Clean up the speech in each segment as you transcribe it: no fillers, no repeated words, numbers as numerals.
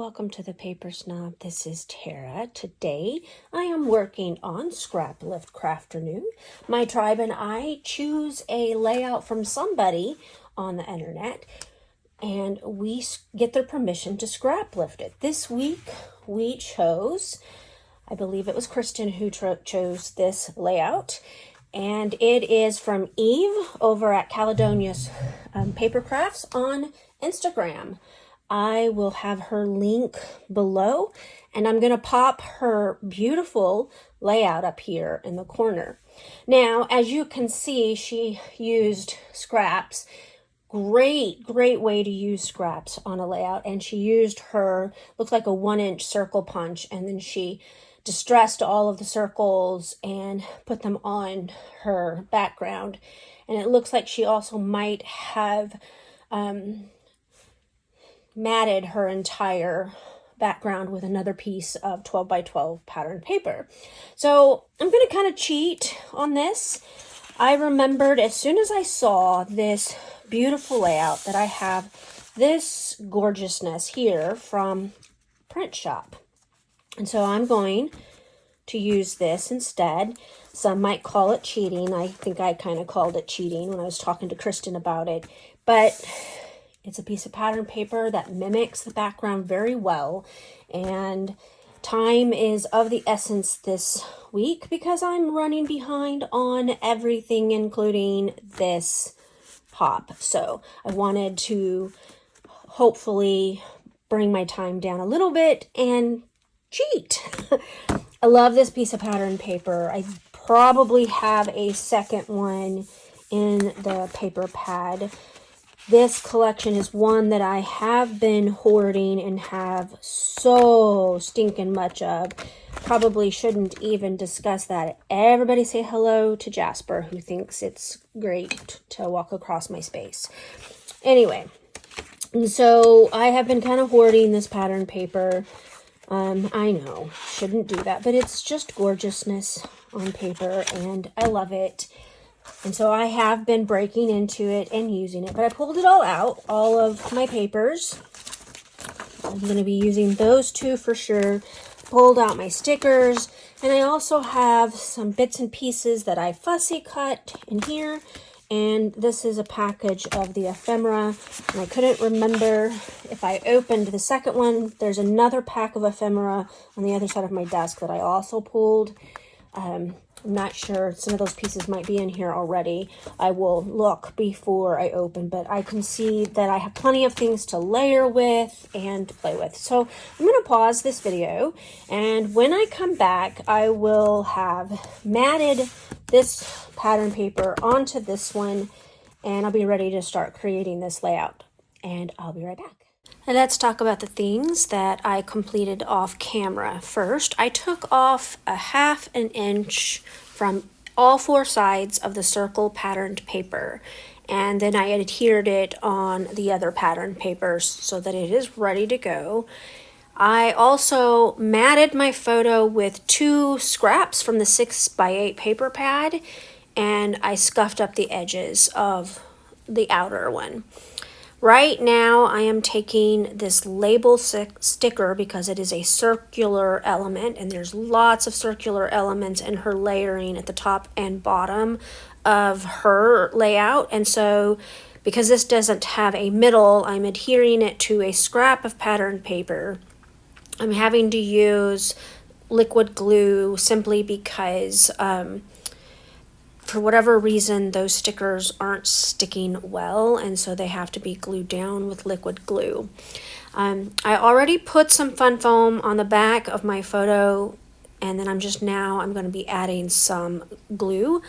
welcome to the Paper Snob. This is Tara. Today I am working on Scraplift Crafternoon. My tribe and I choose a layout from somebody on the internet and we get their permission to scraplift it. This week we chose, I believe it was Kristen who chose this layout, and it is from Eve over at Caledonia's Paper Crafts on Instagram. I will have her link below, and I'm going to pop her beautiful layout up here in the corner. Now, as you can see, she used scraps. Great way to use scraps on a layout, and she used her, looks like a 1-inch circle punch, and then she distressed all of the circles and put them on her background. And it looks like she also might have matted her entire background with another piece of 12 by 12 patterned paper. So I'm going to kind of cheat on this. I remembered as soon as I saw this beautiful layout that I have this gorgeousness here from Print Shop. And so I'm going to use this instead. Some might call it cheating. I think I kind of called it cheating when I was talking to Kristen about it. But it's a piece of pattern paper that mimics the background very well, and time is of the essence this week because I'm running behind on everything, including this pop. So I wanted to hopefully bring my time down a little bit and cheat. I love this piece of pattern paper. I probably have a second one in the paper pad. This collection is one that I have been hoarding and have so stinking much of. Probably shouldn't even discuss that. Everybody say hello to Jasper, who thinks it's great to walk across my space. Anyway, and so I have been kind of hoarding this pattern paper. I know, shouldn't do that, but it's just gorgeousness on paper, and I love it. And so I have been breaking into it and using it, but I pulled it all out, all of my papers. I'm going to be using those two for sure. Pulled out my stickers, and I also have some bits and pieces that I fussy cut in here. And this is a package of the ephemera, and I couldn't remember if I opened the second one. There's another pack of ephemera on the other side of my desk that I also pulled. I'm not sure. Some of those pieces might be in here already. I will look before I open, but I can see that I have plenty of things to layer with and play with. So I'm going to pause this video, and when I come back, I will have matted this pattern paper onto this one, and I'll be ready to start creating this layout. And I'll be right back. And let's talk about the things that I completed off camera. First, I took off a 1/2 inch from all 4 sides of the circle patterned paper, and then I adhered it on the other patterned papers so that it is ready to go. I also matted my photo with 2 scraps from the 6x8 paper pad, and I scuffed up the edges of the outer one. Right now, I am taking this label sticker because it is a circular element, and there's lots of circular elements in her layering at the top and bottom of her layout. And so, because this doesn't have a middle, I'm adhering it to a scrap of patterned paper. I'm having to use liquid glue simply because for whatever reason, those stickers aren't sticking well, and so they have to be glued down with liquid glue. I already put some fun foam on the back of my photo, and then I'm going to be adding some glue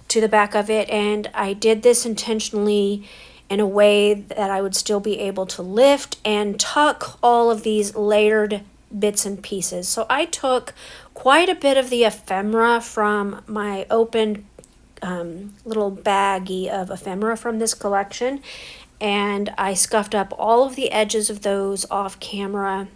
to the back of it, and I did this intentionally in a way that I would still be able to lift and tuck all of these layered bits and pieces. So I took quite a bit of the ephemera from my opened little baggie of ephemera from this collection, and I scuffed up all of the edges of those off camera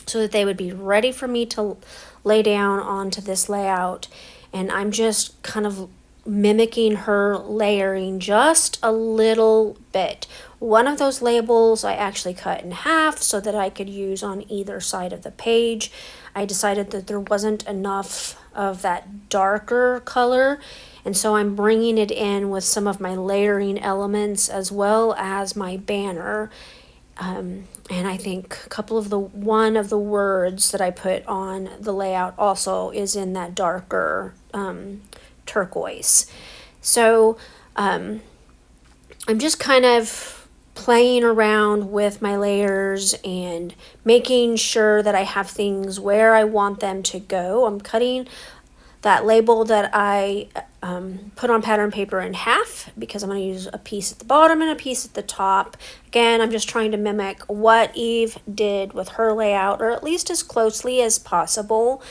so that they would be ready for me to lay down onto this layout. And I'm just kind of mimicking her layering just a little bit. One of those labels I actually cut in half so that I could use on either side of the page. I decided that there wasn't enough of that darker color, and so I'm bringing it in with some of my layering elements as well as my banner. And I think one of the words that I put on the layout also is in that darker turquoise. So I'm just kind of playing around with my layers and making sure that I have things where I want them to go. I'm cutting that label that I put on pattern paper in half because I'm going to use a piece at the bottom and a piece at the top. Again, I'm just trying to mimic what Eve did with her layout, or at least as closely as possible.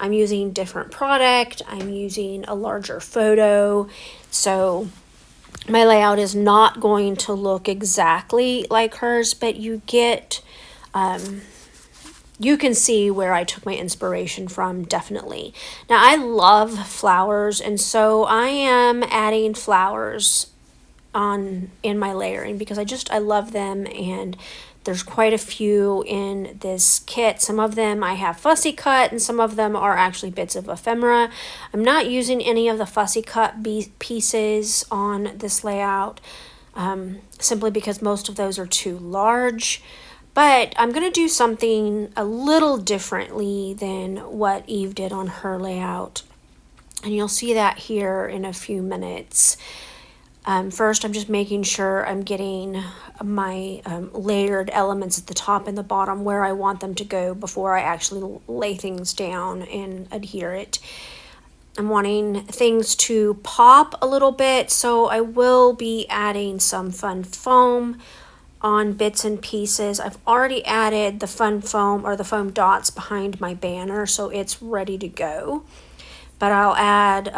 I'm using different product. I'm using a larger photo. So my layout is not going to look exactly like hers, but you get, you can see where I took my inspiration from, definitely. Now, I love flowers, and so I am adding flowers in my layering because I love them, and there's quite a few in this kit. Some of them I have fussy cut, and some of them are actually bits of ephemera. I'm not using any of the fussy cut pieces on this layout, simply because most of those are too large. But I'm going to do something a little differently than what Eve did on her layout, and you'll see that here in a few minutes. First, I'm just making sure I'm getting my layered elements at the top and the bottom where I want them to go before I actually lay things down and adhere it. I'm wanting things to pop a little bit, so I will be adding some fun foam on bits and pieces. I've already added the fun foam or the foam dots behind my banner, so it's ready to go. But I'll add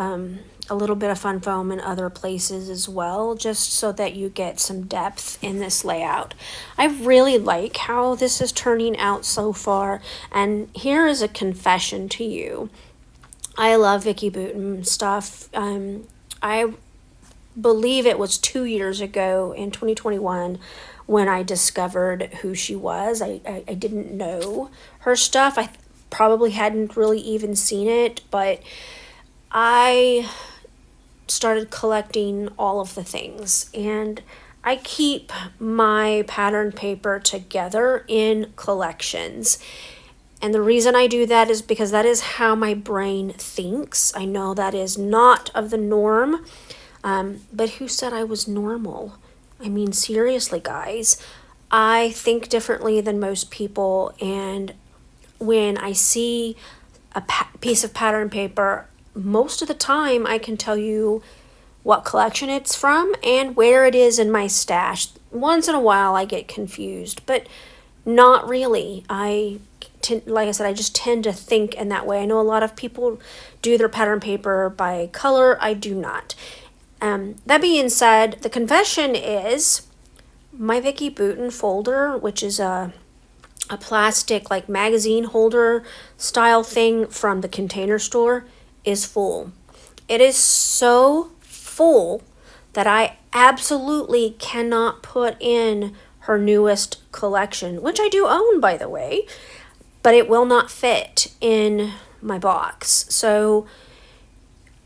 a little bit of fun foam in other places as well, just so that you get some depth in this layout. I really like how this is turning out so far, and here is a confession to you. I love Vicki Boutin stuff. I believe it was 2 years ago in 2021 when I discovered who she was. I didn't know her stuff. I probably hadn't really even seen it, but I started collecting all of the things, and I keep my pattern paper together in collections. And the reason I do that is because that is how my brain thinks. I know that is not of the norm, but who said I was normal? I mean, seriously, guys, I think differently than most people, and when I see a piece of pattern paper, most of the time I can tell you what collection it's from and where it is in my stash. Once in a while I get confused, but not really. Like I said, I just tend to think in that way. I know a lot of people do their pattern paper by color. I do not. That being said, the confession is my Vicki Boutin folder, which is a plastic like magazine holder style thing from the Container Store, is full. It is so full that I absolutely cannot put in her newest collection, which I do own, by the way, but it will not fit in my box. So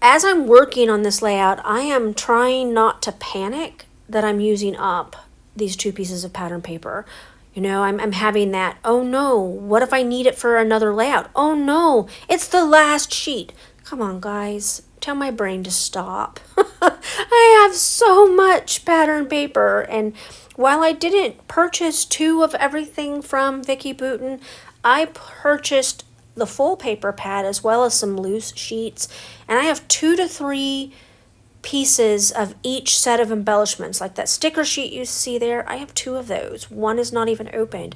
as I'm working on this layout, I am trying not to panic that I'm using up these two pieces of pattern paper. You know, I'm having that, oh no, what if I need it for another layout? Oh no, it's the last sheet. Come on, guys, tell my brain to stop. I have so much pattern paper, and while I didn't purchase 2 of everything from Vicki Boutin, I purchased the full paper pad as well as some loose sheets, and I have 2 to 3 pieces of each set of embellishments, like that sticker sheet you see there. I have 2 of those. One is not even opened.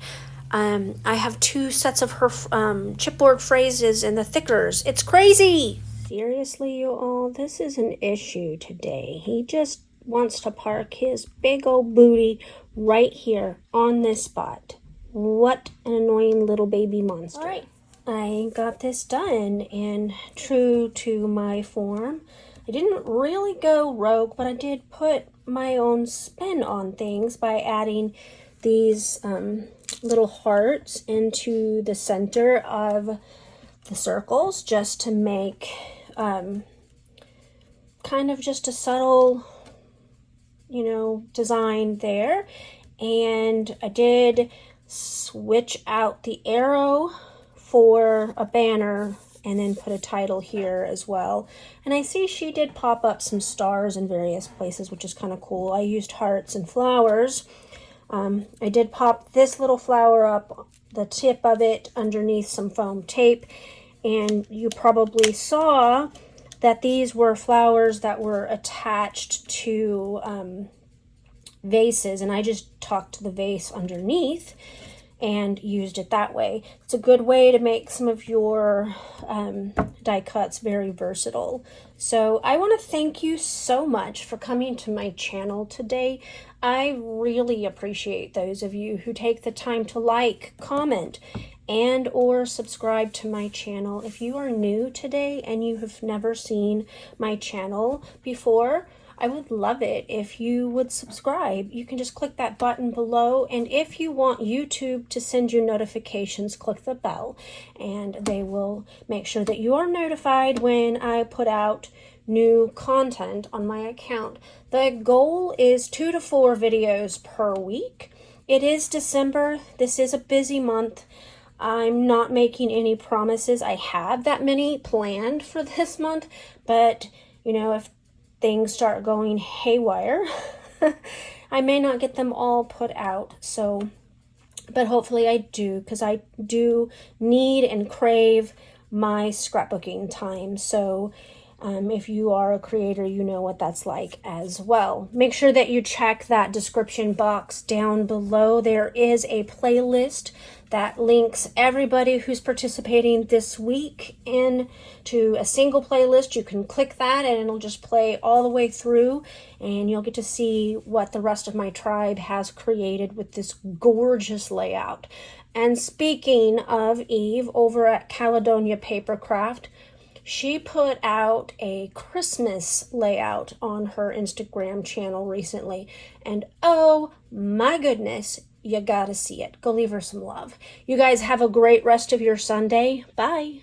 I have 2 sets of her chipboard phrases and the thickers. It's crazy. Seriously, you all, this is an issue today. He just wants to park his big old booty right here on this spot. What an annoying little baby monster. All right, I got this done, and true to my form, I didn't really go rogue, but I did put my own spin on things by adding these little hearts into the center of the circles, just to make kind of just a subtle, you know, design there. And I did switch out the arrow for a banner and then put a title here as well. And I see she did pop up some stars in various places, which is kind of cool. I used hearts and flowers. I did pop this little flower up, the tip of it, underneath some foam tape. And you probably saw that these were flowers that were attached to vases, and I just tucked the vase underneath and used it that way. It's a good way to make some of your die cuts very versatile. So I want to thank you so much for coming to my channel today. I really appreciate those of you who take the time to like, comment, and or subscribe to my channel. If you are new today and you have never seen my channel before, I would love it if you would subscribe. You can just click that button below, and if you want YouTube to send you notifications, click the bell and they will make sure that you are notified when I put out new content on my account. The goal is 2 to 4 videos per week. It is December. This is a busy month. I'm not making any promises. I have that many planned for this month, but you know, if things start going haywire, I may not get them all put out. So, but hopefully I do, because I do need and crave my scrapbooking time. So if you are a creator, you know what that's like as well. Make sure that you check that description box down below. There is a playlist that links everybody who's participating this week into a single playlist. You can click that and it'll just play all the way through, and you'll get to see what the rest of my tribe has created with this gorgeous layout. And speaking of Eve, over at Caledonia Papercraft, she put out a Christmas layout on her Instagram channel recently, and oh my goodness, you gotta see it. Go leave her some love. You guys have a great rest of your Sunday. Bye.